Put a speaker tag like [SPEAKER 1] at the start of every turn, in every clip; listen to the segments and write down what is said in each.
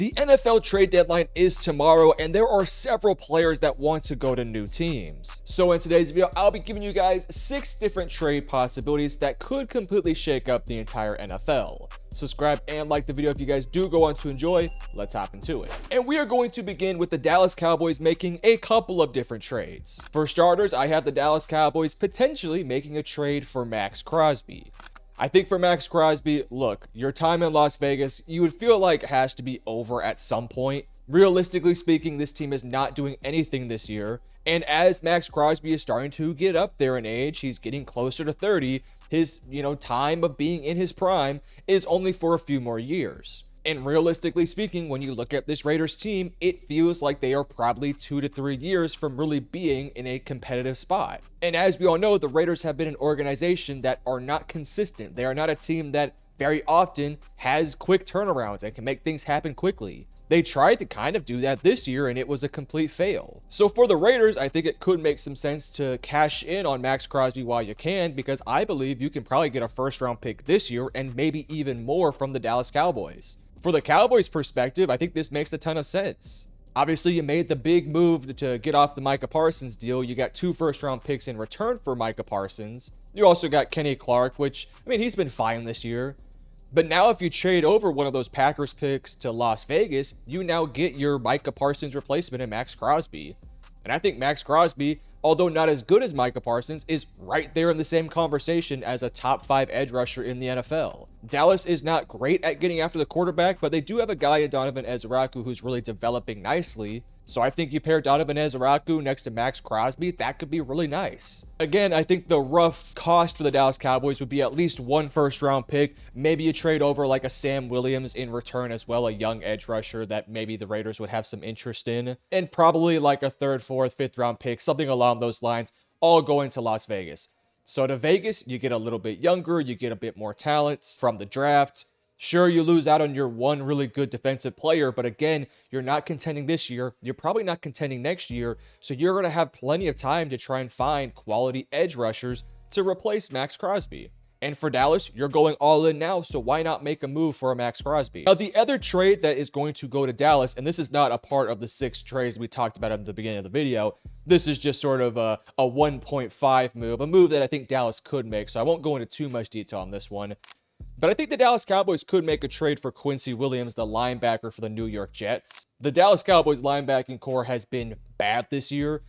[SPEAKER 1] The NFL trade deadline is tomorrow, and there are several players that want to go to new teams. So in today's video, I'll be giving you guys 6 different trade possibilities that could completely shake up the entire NFL. Subscribe and like the video if you guys do go on to enjoy. Let's hop into it. And we are going to begin with the Dallas Cowboys making a couple of different trades. For starters, I have the Dallas Cowboys potentially making a trade for Max Crosby. I think for Max Crosby, look, your time in Las Vegas, you would feel like has to be over at some point. Realistically speaking, this team is not doing anything this year. And as Max Crosby is starting to get up there in age, he's getting closer to 30, his, time of being in his prime is only for a few more years. And realistically speaking, when you look at this Raiders team, it feels like they are probably 2 to 3 years from really being in a competitive spot. And as we all know, the Raiders have been an organization that are not consistent. They are not a team that very often has quick turnarounds and can make things happen quickly. They tried to kind of do that this year, and it was a complete fail. So for the Raiders, I think it could make some sense to cash in on Max Crosby while you can, because I believe you can probably get a first-round pick this year and maybe even more from the Dallas Cowboys. For the Cowboys' perspective, I think this makes a ton of sense. Obviously, you made the big move to get off the Micah Parsons deal. You got 2 first-round picks in return for Micah Parsons. You also got Kenny Clark, which, he's been fine this year. But now if you trade over one of those Packers picks to Las Vegas, you now get your Micah Parsons replacement in Max Crosby. And I think Max Crosby, although not as good as Micah Parsons, is right there in the same conversation as a top 5 edge rusher in the NFL. Dallas is not great at getting after the quarterback, but they do have a guy in Donovan Ezraku who's really developing nicely. So I think you pair Donovan Ezraku next to Max Crosby, that could be really nice. Again, I think the rough cost for the Dallas Cowboys would be at least 1 first-round pick, maybe you trade over like a Sam Williams in return as well, a young edge rusher that maybe the Raiders would have some interest in, and probably like a 3rd, 4th, 5th-round pick, something along those lines, all going to Las Vegas. So to Vegas, you get a little bit younger, you get a bit more talent from the draft. Sure, you lose out on your one really good defensive player, but again, you're not contending this year. You're probably not contending next year, so you're going to have plenty of time to try and find quality edge rushers to replace Max Crosby. And for Dallas, you're going all in now, so why not make a move for a Max Crosby? Now, the other trade that is going to go to Dallas, and this is not a part of the 6 trades we talked about at the beginning of the video, this is just sort of a 1.5 move, a move that I think Dallas could make, so I won't go into too much detail on this one. But I think the Dallas Cowboys could make a trade for Quincy Williams, the linebacker for the New York Jets. The Dallas Cowboys linebacking core has been bad this year.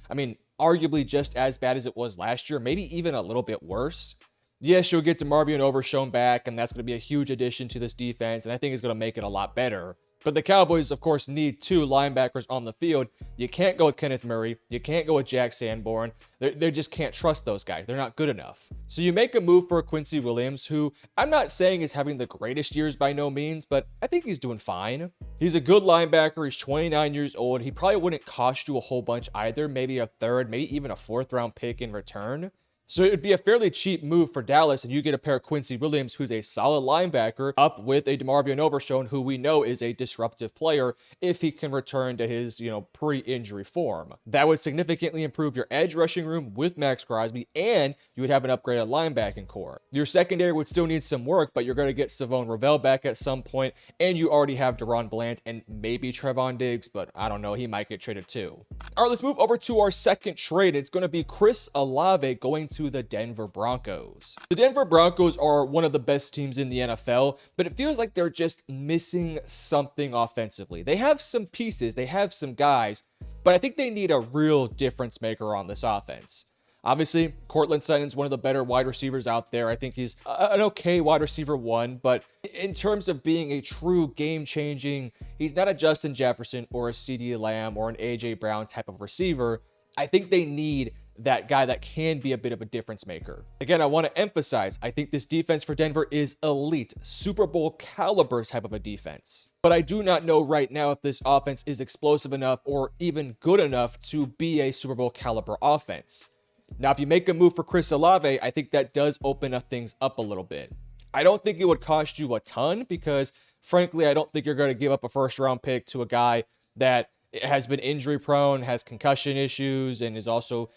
[SPEAKER 1] Arguably just as bad as it was last year, maybe even a little bit worse. Yes, you'll get DeMarvion Overshown back, and that's going to be a huge addition to this defense, and I think it's going to make it a lot better. But the Cowboys, of course, need 2 linebackers on the field. You can't go with Kenneth Murray. You can't go with Jack Sanborn. They just can't trust those guys. They're not good enough. So you make a move for Quincy Williams, who I'm not saying is having the greatest years by no means, but I think he's doing fine. He's a good linebacker. He's 29 years old. He probably wouldn't cost you a whole bunch either. Maybe a 3rd, maybe even a 4th-round pick in return. So it would be a fairly cheap move for Dallas, and you get a pair of Quincy Williams, who's a solid linebacker, up with a DeMarvion Overshown, who we know is a disruptive player if he can return to his, pre-injury form. That would significantly improve your edge rushing room with Max Crosby, and you would have an upgraded linebacking core. Your secondary would still need some work, but you're going to get Savon Ravel back at some point, and you already have Deron Bland and maybe Trevon Diggs, but I don't know, he might get traded too. All right, let's move over to our second trade. It's going to be Chris Olave going to the Denver Broncos. The Denver Broncos are one of the best teams in the NFL, but it feels like they're just missing something offensively. They have some pieces, they have some guys, but I think they need a real difference maker on this offense. Obviously, Courtland Sutton's one of the better wide receivers out there. I think he's an okay wide receiver 1, but in terms of being a true game-changing, he's not a Justin Jefferson or a CeeDee Lamb or an A.J. Brown type of receiver. I think they need that guy that can be a bit of a difference maker. Again, I want to emphasize, I think this defense for Denver is elite, Super Bowl caliber type of a defense. But I do not know right now if this offense is explosive enough or even good enough to be a Super Bowl caliber offense. Now, if you make a move for Chris Olave, I think that does open up things up a little bit. I don't think it would cost you a ton because, frankly, I don't think you're going to give up a first-round pick to a guy that has been injury prone, has concussion issues, and is also,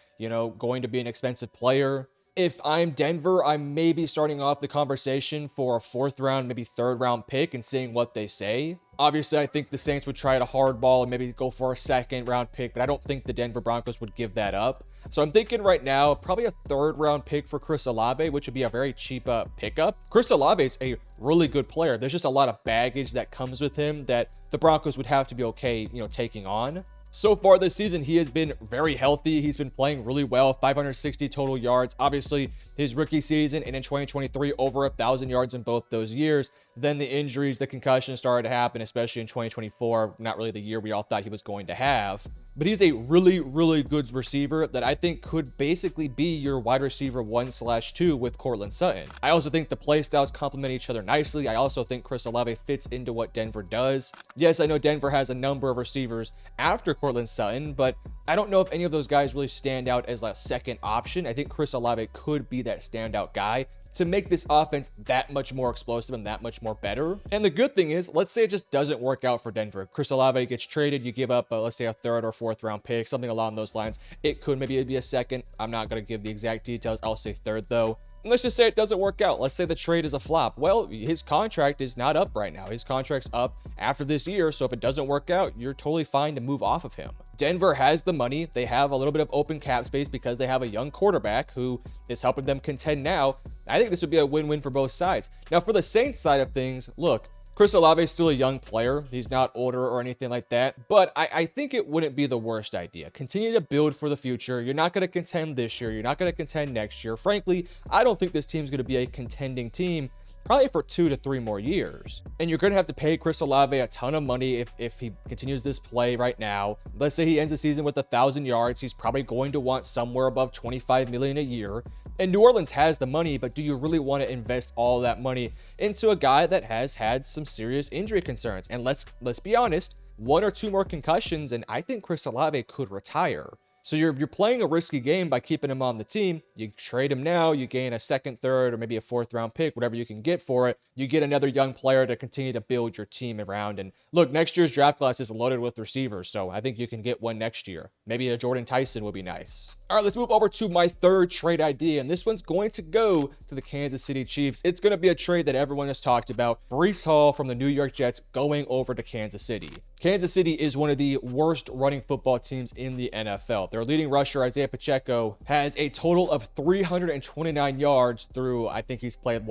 [SPEAKER 1] going to be an expensive player. If I'm Denver, I'm maybe starting off the conversation for a 4th round, maybe 3rd round pick and seeing what they say. Obviously, I think the Saints would try to hardball and maybe go for a 2nd round pick, but I don't think the Denver Broncos would give that up. So I'm thinking right now, probably a 3rd round pick for Chris Olave, which would be a very cheap pickup. Chris Olave is a really good player. There's just a lot of baggage that comes with him that the Broncos would have to be okay, taking on. So far this season, he has been very healthy. He's been playing really well, 560 total yards. Obviously, his rookie season and in 2023, over 1,000 yards in both those years. Then the injuries, the concussions started to happen, especially in 2024. Not really the year we all thought he was going to have. But he's a really, really good receiver that I think could basically be your wide receiver 1/2 with Courtland Sutton. I also think the play styles complement each other nicely. I also think Chris Olave fits into what Denver does. Yes, I know Denver has a number of receivers after Courtland Sutton, but I don't know if any of those guys really stand out as a second option. I think Chris Olave could be that standout guy to make this offense that much more explosive and that much more better. And the good thing is, let's say it just doesn't work out for Denver. Chris Olave gets traded, you give up, let's say a 3rd or 4th round pick, something along those lines. It could maybe be a 2nd. I'm not going to give the exact details. I'll say 3rd though. And let's just say it doesn't work out. Let's say the trade is a flop. Well, his contract is not up right now. His contract's up after this year. So if it doesn't work out, you're totally fine to move off of him. Denver has the money. They have a little bit of open cap space because they have a young quarterback who is helping them contend now. I think this would be a win-win for both sides. Now, for the Saints side of things, look, Chris Olave is still a young player. He's not older or anything like that, but I think it wouldn't be the worst idea. Continue to build for the future. You're not going to contend this year. You're not going to contend next year. Frankly, I don't think this team's going to be a contending team probably for 2 to 3 more years. And you're going to have to pay Chris Olave a ton of money if he continues this play right now. Let's say he ends the season with 1,000 yards. He's probably going to want somewhere above $25 million a year. And New Orleans has the money, but do you really want to invest all that money into a guy that has had some serious injury concerns? And let's be honest, 1 or 2 more concussions, and I think Chris Olave could retire. So you're playing a risky game by keeping him on the team. You trade him now, you gain a 2nd, 3rd, or maybe a 4th round pick, whatever you can get for it. You get another young player to continue to build your team around. And look, next year's draft class is loaded with receivers, so I think you can get one next year. Maybe a Jordan Tyson would be nice. All right, let's move over to my 3rd trade idea, and this one's going to go to the Kansas City Chiefs. It's going to be a trade that everyone has talked about. Breece Hall from the New York Jets going over to Kansas City. Kansas City is one of the worst running football teams in the NFL. Their leading rusher, Isaiah Pacheco, has a total of 329 yards through, I think he's played,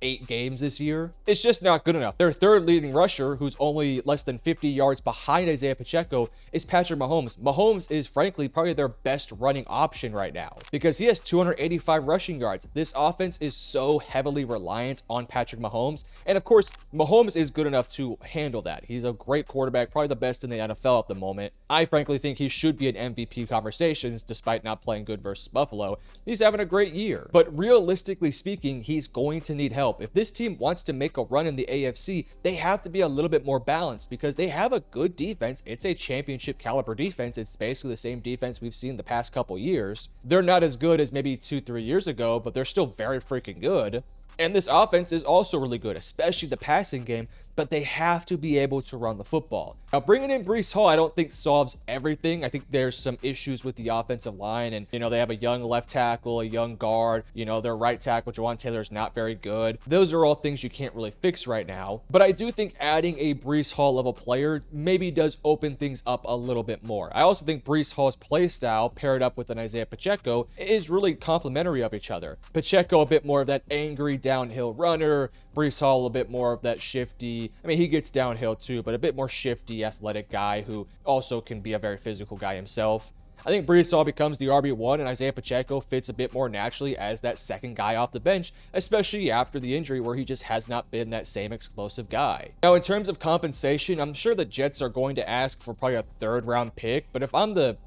[SPEAKER 1] 8 games this year. It's just not good enough. Their 3rd leading rusher, who's only less than 50 yards behind Isaiah Pacheco, is Patrick Mahomes. Mahomes is frankly probably their best running option right now because he has 285 rushing yards. This offense is so heavily reliant on Patrick Mahomes. And of course, Mahomes is good enough to handle that. He's a great quarterback, probably the best in the NFL at the moment. I frankly think he should be in MVP conversations despite not playing good versus Buffalo. He's having a great year. But realistically speaking, he's going to need help. If this team wants to make a run in the AFC, they have to be a little bit more balanced because they have a good defense. It's a championship caliber defense. It's basically the same defense we've seen the past couple years. They're not as good as maybe 2-3 years ago, but they're still very freaking good. And this offense is also really good, especially the passing game, but they have to be able to run the football. Now, bringing in Breece Hall, I don't think solves everything. I think there's some issues with the offensive line, and, they have a young left tackle, a young guard, their right tackle, Jawan Taylor, is not very good. Those are all things you can't really fix right now. But I do think adding a Breece Hall level player maybe does open things up a little bit more. I also think Breece Hall's play style paired up with an Isaiah Pacheco is really complementary of each other. Pacheco, a bit more of that angry downhill runner, Breece Hall a bit more of that shifty, he gets downhill too, but a bit more shifty, athletic guy who also can be a very physical guy himself. I think Breece Hall becomes the RB1 and Isaiah Pacheco fits a bit more naturally as that second guy off the bench, especially after the injury where he just has not been that same explosive guy. Now, in terms of compensation, I'm sure the Jets are going to ask for probably a 3rd round pick, but if I'm the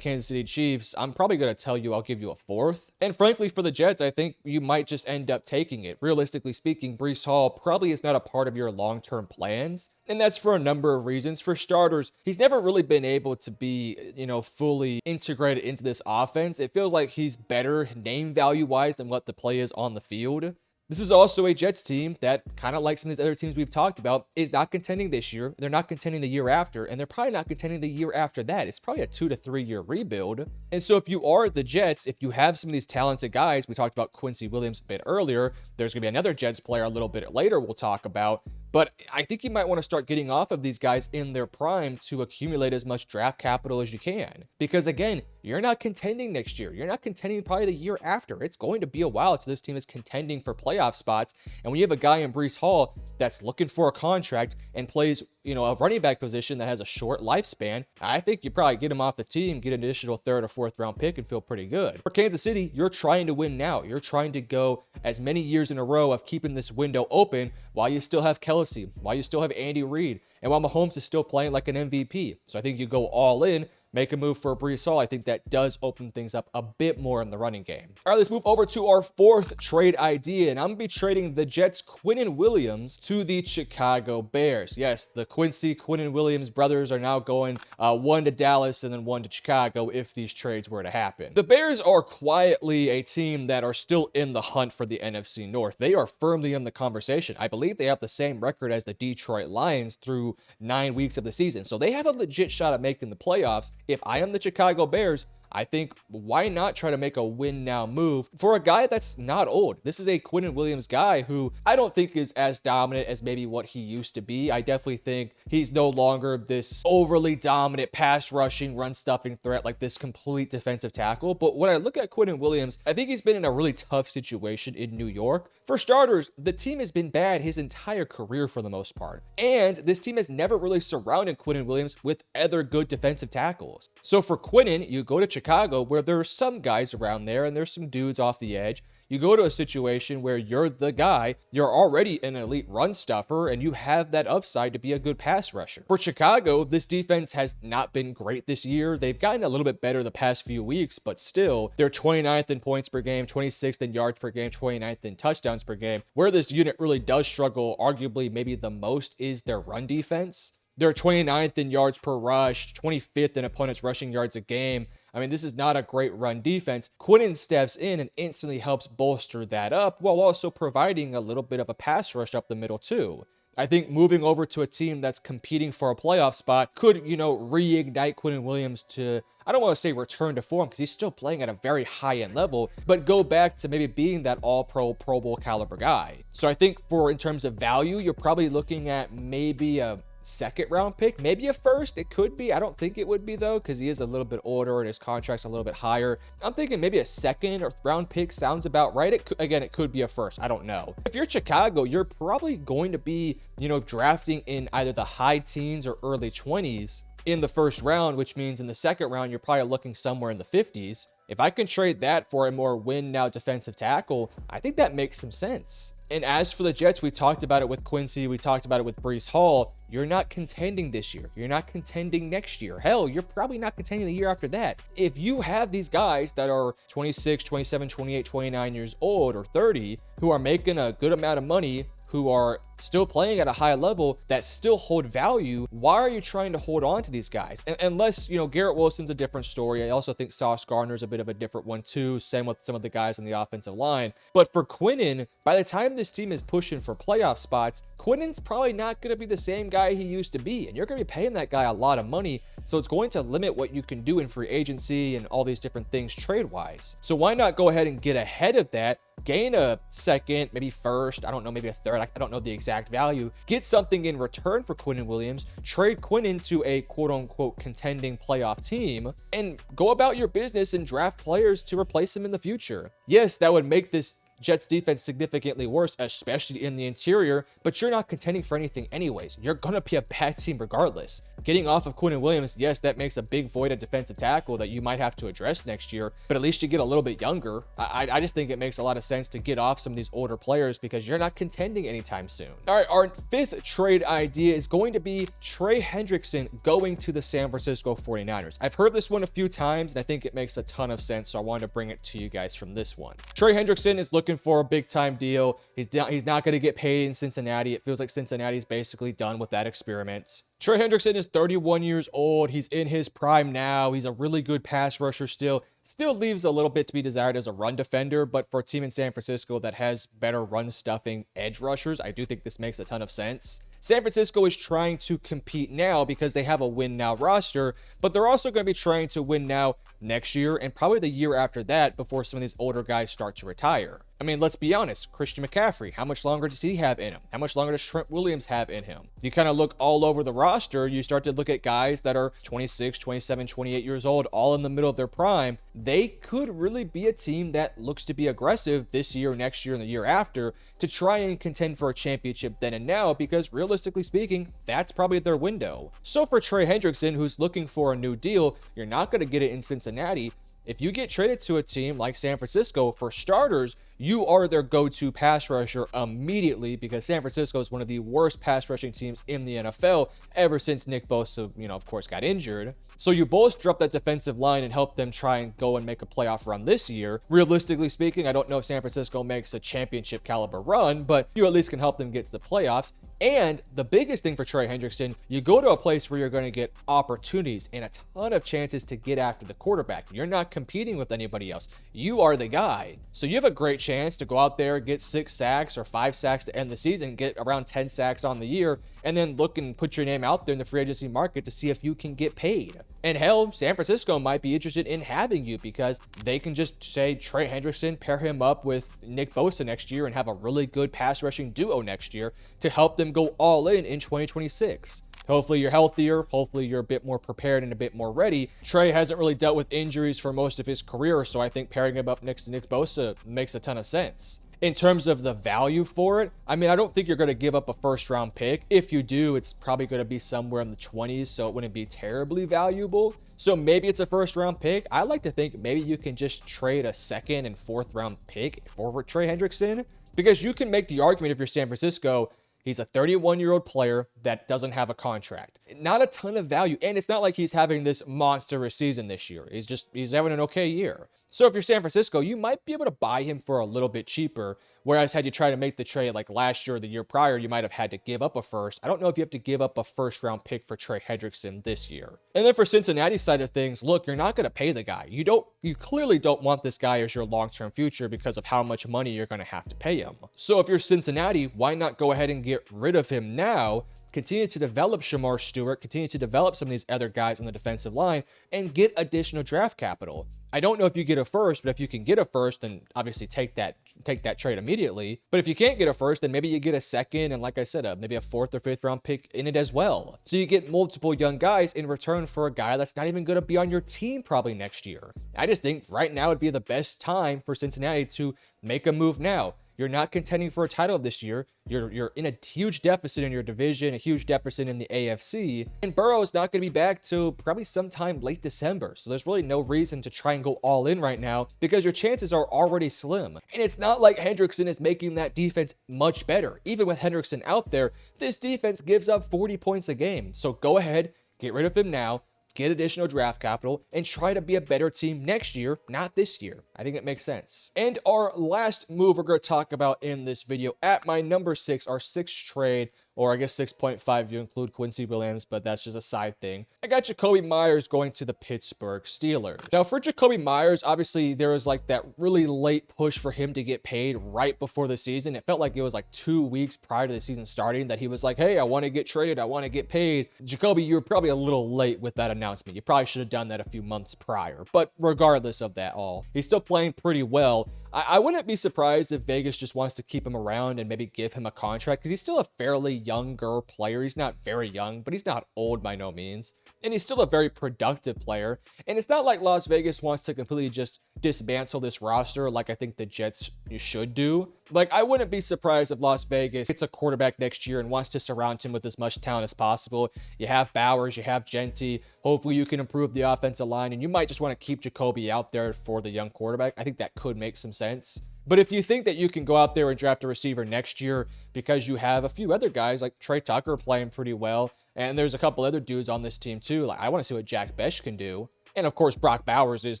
[SPEAKER 1] Kansas City Chiefs, I'm probably going to tell you I'll give you a 4th. And frankly, for the Jets, I think you might just end up taking it. Realistically speaking, Breece Hall probably is not a part of your long-term plans. And that's for a number of reasons. For starters, he's never really been able to be, fully integrated into this offense. It feels like he's better name value-wise than what the play is on the field. This is also a Jets team that, kind of like some of these other teams we've talked about, is not contending this year. They're not contending the year after, and they're probably not contending the year after that. It's probably a 2 to 3 year rebuild. And so if you are the Jets, if you have some of these talented guys, we talked about Quincy Williams a bit earlier, there's going to be another Jets player a little bit later we'll talk about. But I think you might want to start getting off of these guys in their prime to accumulate as much draft capital as you can. Because again, you're not contending next year. You're not contending probably the year after. It's going to be a while until this team is contending for playoff spots. And when you have a guy in Breece Hall that's looking for a contract and plays, a running back position that has a short lifespan, I think you probably get him off the team, get an additional 3rd or 4th round pick and feel pretty good. For Kansas City, you're trying to win now. You're trying to go as many years in a row of keeping this window open while you still have Kelsey, while you still have Andy Reid, and while Mahomes is still playing like an MVP. So I think you go all in, make a move for Breece Hall. I think that does open things up a bit more in the running game. All right, let's move over to our 4th trade idea, and I'm going to be trading the Jets' Quinnen Williams to the Chicago Bears. Yes, the Quinnen Williams brothers are now going one to Dallas and then one to Chicago if these trades were to happen. The Bears are quietly a team that are still in the hunt for the NFC North. They are firmly in the conversation. I believe they have the same record as the Detroit Lions through 9 weeks of the season, so they have a legit shot at making the playoffs. If I am the Chicago Bears, I think why not try to make a win now move for a guy that's not old. This is a Quinnen Williams guy who I don't think is as dominant as maybe what he used to be. I definitely think he's no longer this overly dominant pass rushing, run stuffing threat like this complete defensive tackle. But when I look at Quinnen Williams, I think he's been in a really tough situation in New York. For starters, the team has been bad his entire career for the most part. And this team has never really surrounded Quinnen Williams with other good defensive tackles. So for Quinnen, you go to Chicago where there's some guys around there and there's some dudes off the edge. You go to a situation where you're the guy, you're already an elite run stuffer, and you have that upside to be a good pass rusher. For Chicago, this defense has not been great this year. They've gotten a little bit better the past few weeks, but still, they're 29th in points per game, 26th in yards per game, 29th in touchdowns per game. Where this unit really does struggle, arguably maybe the most, is their run defense. They're 29th in yards per rush, 25th in opponents' rushing yards a game. I mean, this is not a great run defense. Quinnen steps in and instantly helps bolster that up while also providing a little bit of a pass rush up the middle too. I think moving over to a team that's competing for a playoff spot could, reignite Quinnen Williams to, I don't want to say return to form because he's still playing at a very high-end level, but go back to maybe being that all-pro, Pro Bowl caliber guy. So I think in terms of value, you're probably looking at maybe a 2nd round pick, maybe a 1st. It could be. I don't think it would be though, because he is a little bit older and his contract's a little bit higher. I'm thinking maybe a 2nd or round pick sounds about right. It could be a 1st. I don't know. If you're Chicago, you're probably going to be, drafting in either the high teens or early 20s in the 1st round, which means in the 2nd round, you're probably looking somewhere in the 50s. If I can trade that for a more win now defensive tackle, I think that makes some sense. And as for the Jets, we talked about it with Quincy, we talked about it with Breece Hall. You're not contending this year. You're not contending next year. Hell, you're probably not contending the year after that. If you have these guys that are 26, 27, 28, 29 years old or 30 who are making a good amount of money, who are still playing at a high level, that still hold value, why are you trying to hold on to these guys? Unless, Garrett Wilson's a different story. I also think Sauce Gardner's a bit of a different one too. Same with some of the guys on the offensive line. But for Quinnen, by the time this team is pushing for playoff spots, Quinnen's probably not going to be the same guy he used to be. And you're going to be paying that guy a lot of money. So it's going to limit what you can do in free agency and all these different things trade-wise. So why not go ahead and get ahead of that? Gain a 2nd, maybe 1st, I don't know, maybe a 3rd, I don't know the exact value. Get something in return for Quinnen Williams, trade Quinnen to a quote-unquote contending playoff team, and go about your business and draft players to replace him in the future. Yes, that would make this Jets defense significantly worse, especially in the interior, but you're not contending for anything anyways. You're going to be a bad team regardless. Getting off of Quinnen Williams, yes, that makes a big void at defensive tackle that you might have to address next year, but at least you get a little bit younger. I just think it makes a lot of sense to get off some of these older players because you're not contending anytime soon. All right, our 5th trade idea is going to be Trey Hendrickson going to the San Francisco 49ers. I've heard this one a few times, and I think it makes a ton of sense, so I wanted to bring it to you guys from this one. Trey Hendrickson is looking looking for a big time deal. He's not going to get paid in Cincinnati. It feels like Cincinnati's basically done with that experiment. Trey Hendrickson is 31 years old. He's in his prime now. He's a really good pass rusher still. Still leaves a little bit to be desired as a run defender, but for a team in San Francisco that has better run stuffing edge rushers, I do think this makes a ton of sense. San Francisco is trying to compete now because they have a win now roster, but they're also going to be trying to win now next year and probably the year after that before some of these older guys start to retire. I mean, let's be honest, Christian McCaffrey, how much longer does he have in him? How much longer does Trent Williams have in him? If you kind of look all over the roster, you start to look at guys that are 26, 27, 28 years old, all in the middle of their prime. They could really be a team that looks to be aggressive this year, next year, and the year after to try and contend for a championship then and now, because realistically speaking, that's probably their window. So for Trey Hendrickson, who's looking for a new deal, you're not going to get it in Cincinnati. If you get traded to a team like San Francisco, for starters, you are their go-to pass rusher immediately, because San Francisco is one of the worst pass rushing teams in the NFL ever since Nick Bosa, of course, got injured. So you bolster up that defensive line and help them try and go and make a playoff run this year. Realistically speaking, I don't know if San Francisco makes a championship caliber run, but you at least can help them get to the playoffs. And the biggest thing for Trey Hendrickson, you go to a place where you're going to get opportunities and a ton of chances to get after the quarterback. You're not competing with anybody else. You are the guy. So you have a great chance to go out there, get 6 sacks or 5 sacks to end the season, get around 10 sacks on the year, and then look and put your name out there in the free agency market to see if you can get paid. And hell, San Francisco might be interested in having you because they can just say Trey Hendrickson, pair him up with Nick Bosa next year and have a really good pass rushing duo next year to help them go all in 2026. Hopefully you're healthier. Hopefully you're a bit more prepared and a bit more ready. Trey hasn't really dealt with injuries for most of his career, so I think pairing him up next to Nick Bosa makes a ton of sense. In terms of the value for it, I mean, I don't think you're going to give up a first-round pick. If you do, it's probably going to be somewhere in the 20s, so it wouldn't be terribly valuable. So maybe it's a first-round pick. I like to think maybe you can just trade a second and fourth-round pick for Trey Hendrickson, because you can make the argument if you're San Francisco, he's a 31-year-old player that doesn't have a contract. Not a ton of value, and it's not like he's having this monstrous season this year. He's having an okay year. So if you're San Francisco, you might be able to buy him for a little bit cheaper, whereas had you tried to make the trade like last year or the year prior, you might have had to give up a first. I don't know if you have to give up a first-round pick for Trey Hendrickson this year. And then for Cincinnati's side of things, look, you're not going to pay the guy. You clearly don't want this guy as your long-term future because of how much money you're going to have to pay him. So if you're Cincinnati, why not go ahead and get rid of him now? Continue to develop Shamar Stewart, continue to develop some of these other guys on the defensive line, and get additional draft capital. I don't know if you get a first, but if you can get a first, then obviously take that trade immediately. But if you can't get a first, then maybe you get a second, and like I said, maybe a 4th or 5th round pick in it as well. So you get multiple young guys in return for a guy that's not even going to be on your team probably next year. I just think right now would be the best time for Cincinnati to make a move now. You're not contending for a title this year. You're in a huge deficit in your division, a huge deficit in the AFC, and Burrow is not going to be back till probably sometime late December. So there's really no reason to try and go all in right now because your chances are already slim. And it's not like Hendrickson is making that defense much better. Even with Hendrickson out there, this defense gives up 40 points a game. So go ahead, get rid of him now, get additional draft capital, and try to be a better team next year, not this year. I think it makes sense. And our last move we're going to talk about in this video, at my number 6, our 6th trade, or I guess 6.5 if you include Quincy Williams, but that's just a side thing. I got Jacoby Myers going to the Pittsburgh Steelers. Now for Jacoby Myers, obviously there was like that really late push for him to get paid right before the season. It felt like it was like 2 weeks prior to the season starting that he was like, hey, I want to get traded. I want to get paid. Jacoby, you were probably a little late with that announcement. You probably should have done that a few months prior. But regardless of that all, he's still playing pretty well. I wouldn't be surprised if Vegas just wants to keep him around and maybe give him a contract because he's still a fairly younger player. He's not very young, but he's not old by no means. And he's still a very productive player. And it's not like Las Vegas wants to completely just dismantle this roster like I think the Jets should do. Like, I wouldn't be surprised if Las Vegas gets a quarterback next year and wants to surround him with as much talent as possible. You have Bowers, you have Genty. Hopefully you can improve the offensive line, and you might just want to keep Jacoby out there for the young quarterback. I think that could make some sense. But if you think that you can go out there and draft a receiver next year because you have a few other guys like Trey Tucker playing pretty well, and there's a couple other dudes on this team too, like I want to see what Jack Besh can do. And of course, Brock Bowers is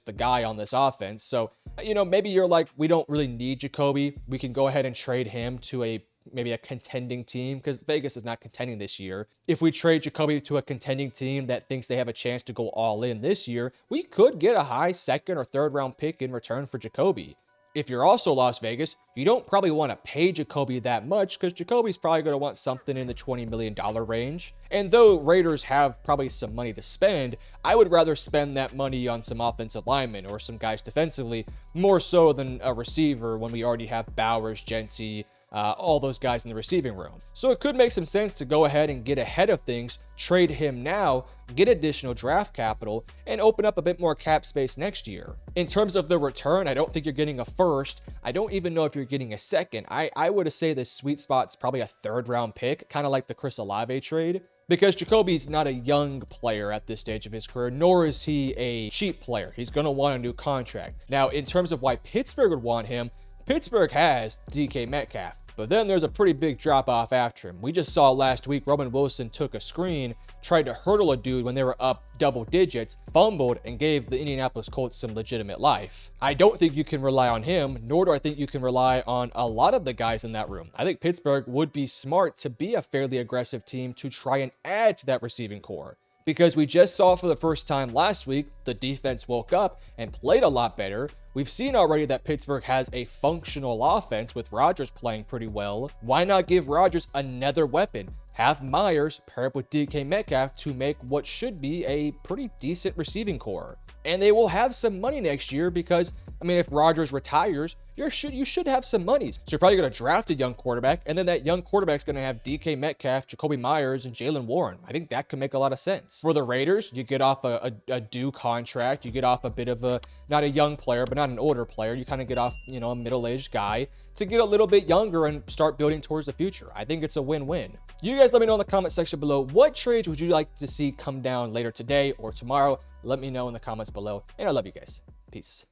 [SPEAKER 1] the guy on this offense. So, maybe you're like, we don't really need Jacoby. We can go ahead and trade him to maybe a contending team, because Vegas is not contending this year. If we trade Jacoby to a contending team that thinks they have a chance to go all in this year, we could get a high second or third round pick in return for Jacoby. If you're also Las Vegas, you don't probably want to pay Jacoby that much, because Jacoby's probably going to want something in the $20 million range. And though Raiders have probably some money to spend, I would rather spend that money on some offensive linemen or some guys defensively, more so than a receiver when we already have Bowers, Gentry, all those guys in the receiving room. So it could make some sense to go ahead and get ahead of things, trade him now, get additional draft capital, and open up a bit more cap space next year. In terms of the return, I don't think you're getting a first. I don't even know if you're getting a second. I would say the sweet spot's probably a third round pick, kind of like the Chris Olave trade, because Jacoby's not a young player at this stage of his career, nor is he a cheap player. He's going to want a new contract. Now, in terms of why Pittsburgh would want him, Pittsburgh has DK Metcalf. But then there's a pretty big drop off after him. We just saw last week Roman Wilson took a screen, tried to hurdle a dude when they were up double digits, fumbled, and gave the Indianapolis Colts some legitimate life. I don't think you can rely on him, nor do I think you can rely on a lot of the guys in that room. I think Pittsburgh would be smart to be a fairly aggressive team to try and add to that receiving core. Because we just saw for the first time last week, the defense woke up and played a lot better. We've seen already that Pittsburgh has a functional offense with Rodgers playing pretty well. Why not give Rodgers another weapon? Have Myers pair up with DK Metcalf to make what should be a pretty decent receiving core. And they will have some money next year because, if Rodgers retires, you should have some money. So you're probably going to draft a young quarterback, and then that young quarterback's going to have DK Metcalf, Jacoby Myers, and Jaylen Warren. I think that could make a lot of sense. For the Raiders, you get off a due contract. You get off a bit of not a young player, but not an older player. You kind of get off, a middle-aged guy to get a little bit younger and start building towards the future. I think it's a win-win. You guys let me know in the comment section below, what trades would you like to see come down later today or tomorrow? Let me know in the comments below, and I love you guys. Peace.